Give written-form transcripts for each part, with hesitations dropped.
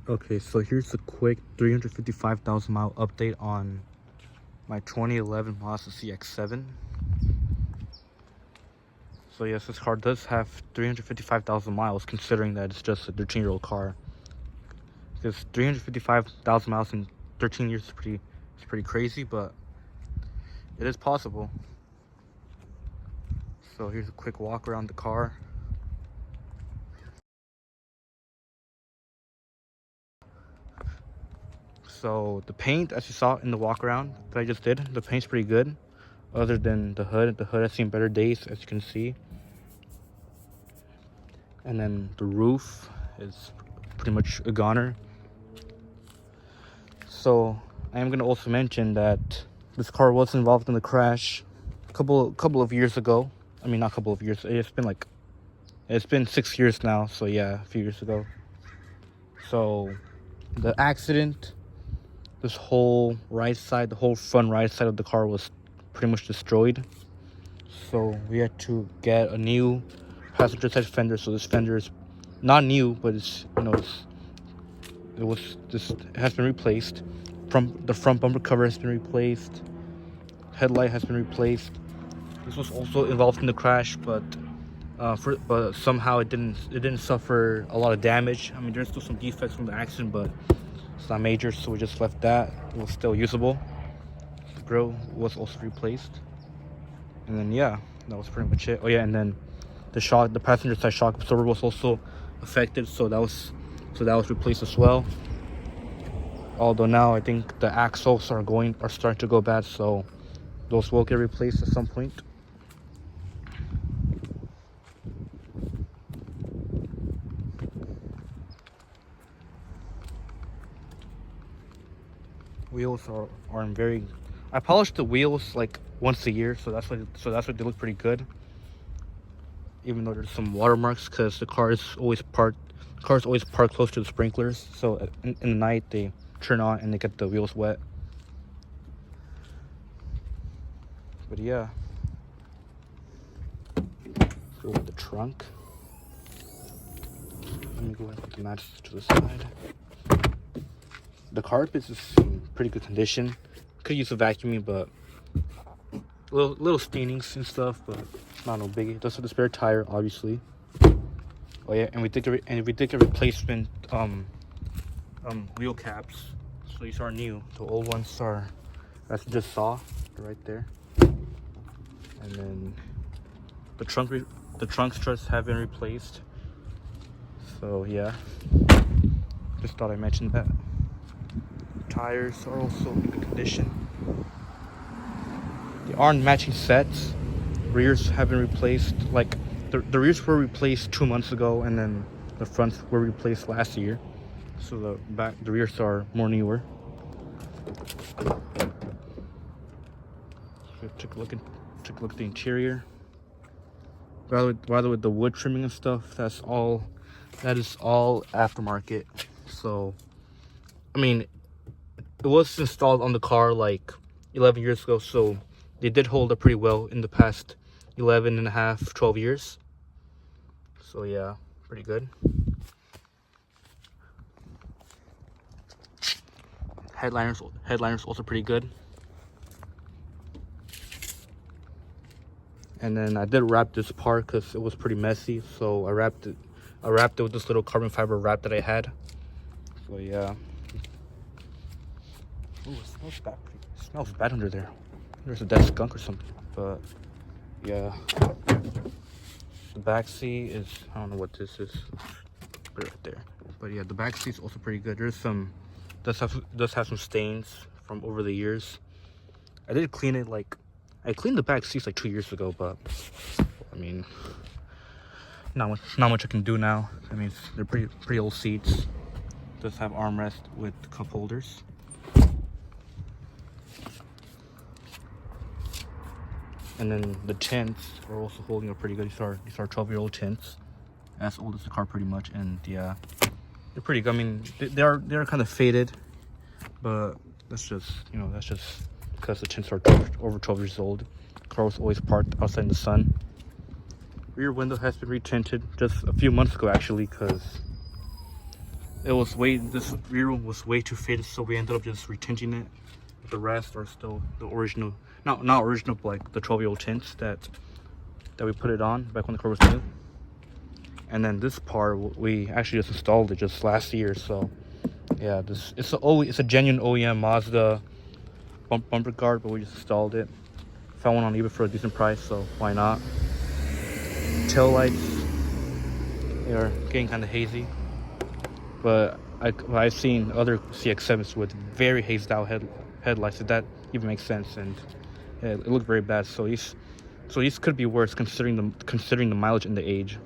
Okay, so here's a quick 355,000 mile update on my 2011 Mazda CX-7. So yes, this car does have 355,000 miles, considering that it's just a 13-year-old car. Because 355,000 miles in 13 years is pretty crazy, but it is possible. So here's a quick walk around the car. So the paint, as you saw in the walk around that I just did, the paint's pretty good. Other than the hood has seen better days, as you can see. And then the roof is pretty much a goner. So I am gonna also mention that this car was involved in the crash a couple of years ago. I mean, not a couple of years. It's been 6 years now. So yeah, a few years ago. So the accident, this whole right side, the whole front right side of the car was pretty much destroyed. So we had to get a new passenger side fender. So this fender is not new, but it has been replaced. The front bumper cover has been replaced. Headlight has been replaced. This was also involved in the crash, but somehow it didn't suffer a lot of damage. I mean, there's still some defects from the accident, but it's not major, so we just left that. It was still usable. The grill was also replaced, and then yeah, that was pretty much it. Oh yeah, and then the passenger side shock absorber was also affected, so that was replaced as well. Although now I think the axles are starting to go bad, so those will get replaced at some point. Wheels are in very. I polish the wheels like once a year, so that's why they look pretty good. Even though there's some watermarks, because the car is always parked close to the sprinklers, so in the night they turn on and they get the wheels wet. But yeah, go with the trunk. Let me go ahead and put the mattress to the side. The carpet is in pretty good condition. Could use a vacuuming, but little stainings and stuff, but not no biggie. Just with the spare tire, obviously. Oh yeah, and we did get replacement wheel caps. So these are new. The old ones are, as you just saw, right there. And then the trunk struts have been replaced. So yeah, just thought I mentioned that. Tires are also in good condition. They aren't matching sets. Rears have been replaced. Like the rears were replaced 2 months ago, and then the fronts were replaced last year. So the rears are more newer. So took a look at the interior. Rather with the wood trimming and stuff, that is all aftermarket. So I mean, it was installed on the car like 11 years ago, so they did hold up pretty well in the past 11 and a half, 12 years. So yeah, pretty good. Headliners also pretty good. And then I did wrap this part because it was pretty messy, so I wrapped it with this little carbon fiber wrap that I had. So yeah. Ooh, it smells bad under there. There's a dead skunk or something. But yeah, the back seat is, I don't know what this is. Put it right there. But yeah, the back seat's also pretty good. There's does have some stains from over the years. I did clean it, I cleaned the back seats like 2 years ago, but I mean, not much I can do now. I mean, they're pretty old seats. Does have armrest with cup holders. And then the tints are also holding up pretty good. These are 12-year-old tints, as old as the car pretty much. And yeah, they're pretty good. I mean, they're kind of faded, but that's just because the tints are over 12 years old. The car was always parked outside in the sun. Rear window has been retinted just a few months ago, actually, because this rear one was way too faded, so we ended up just retinting it. The rest are still the original, not original, but like the 12-year-old tints that we put it on back when the car was new. And then this part, we actually just installed it just last year. So yeah, it's a genuine OEM Mazda bumper guard, but we just installed it. Found one on eBay for a decent price, so why not? Tail lights, they are getting kind of hazy, but I've seen other CX-7s with very hazed out headlights, if that even makes sense, and yeah, it looked very bad. So these could be worse considering the mileage and the age.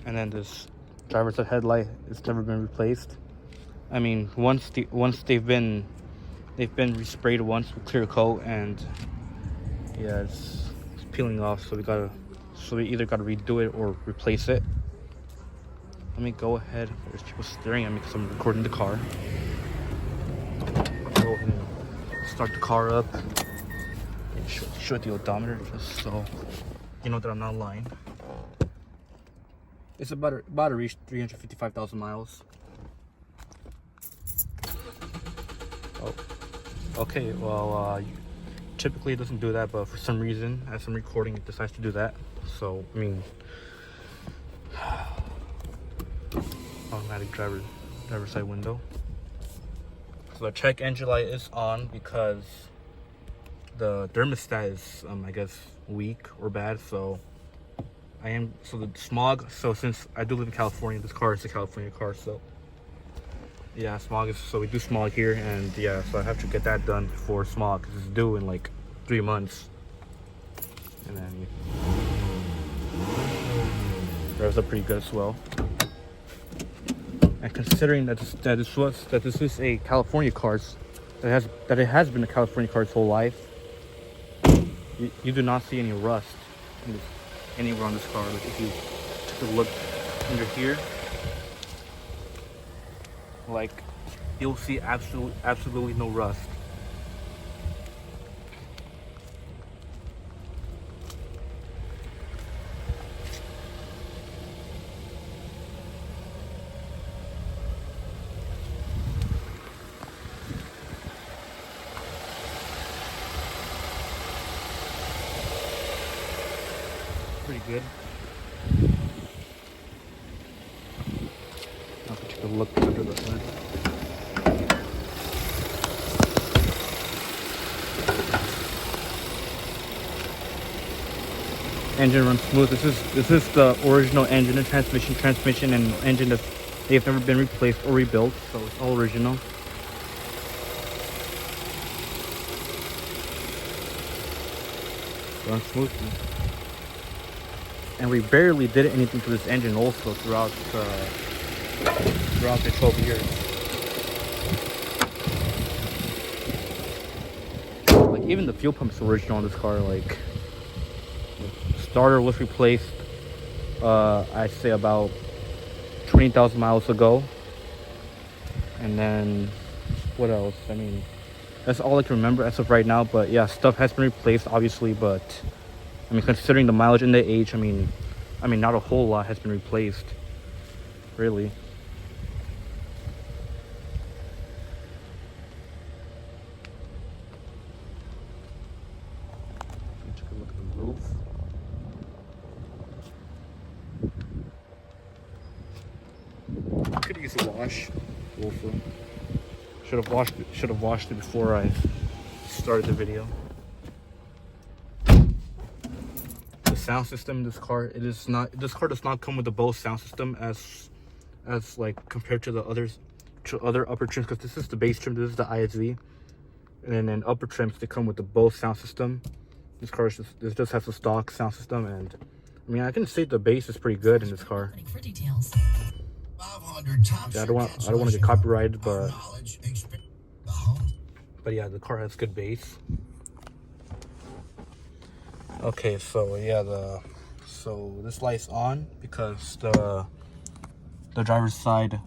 And then this driver's side headlight has never been replaced. I mean, once they've been resprayed once with clear coat, and yeah, it's peeling off. So we either gotta redo it or replace it. Let me go ahead. There's people staring at me because I'm recording the car. Go ahead and start the car up. And show the odometer just so you know that I'm not lying. It's about to reach 355,000 miles. Oh, okay. Well, typically it doesn't do that, but for some reason, as I'm recording, it decides to do that. So, I mean, automatic driver side window. So the check engine light is on because the thermostat is, I guess, weak or bad. So the smog. So since I do live in California, this car is a California car. So yeah, smog is, so we do smog here, and yeah, so I have to get that done before smog because it's due in like 3 months. And then revs up pretty good as well. And considering that this is a California car, that it has been a California car its whole life, you do not see any rust anywhere on this car. Like if you take a look under here, like you'll see absolutely no rust. Pretty good. I'll take a look under the hood. Engine runs smooth. This is the original engine and transmission and engine that they've never been replaced or rebuilt, so it's all original. Runs smoothly. And we barely did anything to this engine also throughout the 12 years. Like even the fuel pump is original on this car. Like starter was replaced, I'd say about 20,000 miles ago. And then what else? I mean, that's all I can remember as of right now. But yeah, stuff has been replaced, obviously. But I mean, considering the mileage and the age, I mean, not a whole lot has been replaced, really. Take a look at the roof. Could use a wash. Also, should have washed it before I started the video. Sound system in this car, this car does not come with the Bose sound system as like compared to other upper trims, because this is the base trim, this is the ISV, and then upper trims they come with the Bose sound system. This car just has a stock sound system, and I mean I can say the bass is pretty good in this car. Yeah, I don't want to get copyrighted, but yeah, the car has good bass. Okay, so yeah, so this light's on because the driver's side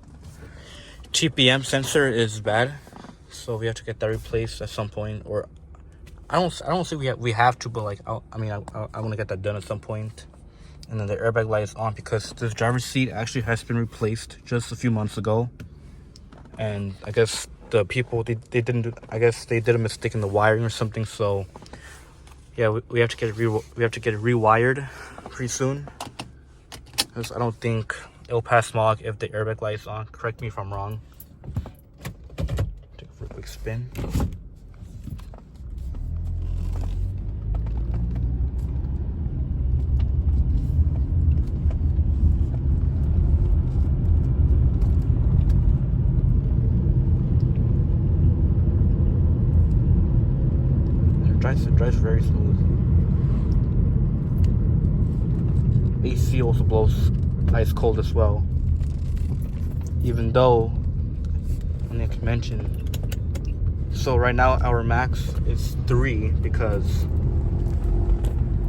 TPM sensor is bad, so we have to get that replaced at some point. Or I don't say we have to, but like I want to get that done at some point. and then the airbag light is on because this driver's seat actually has been replaced just a few months ago. And I guess the people, they didn't do, I guess they did a mistake in the wiring or something. So yeah, we have to get it rewired pretty soon, because I don't think it'll pass smog if the airbag light is on. Correct me if I'm wrong. Take a quick spin. It drives very smooth. AC also blows ice cold as well. Even though, I need to mention, so right now our max is 3 because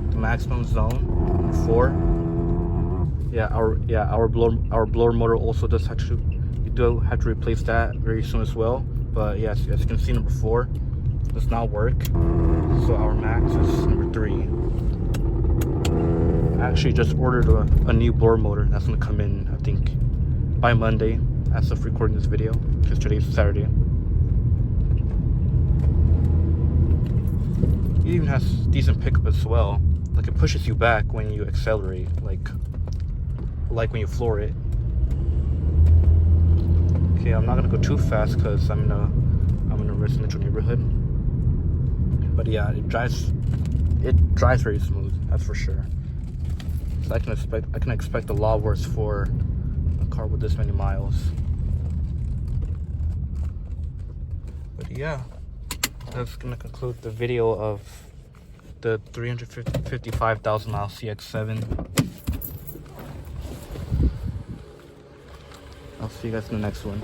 the maximum zone 4. Yeah, our blower motor also does have to, we do have to replace that very soon as well. But yes, as you can see, number 4 does not work, so our max is number 3. I actually just ordered a new blower motor that's gonna come in, I think, by Monday as of recording this video, because today's Saturday. It even has decent pickup as well. Like, it pushes you back when you accelerate, like when you floor it. Okay, I'm not gonna go too fast because I'm in a residential neighborhood. But yeah, it drives very smooth, that's for sure. So I can expect a lot worse for a car with this many miles. But yeah, that's gonna conclude the video of the 355,000 mile CX-7. I'll see you guys in the next one.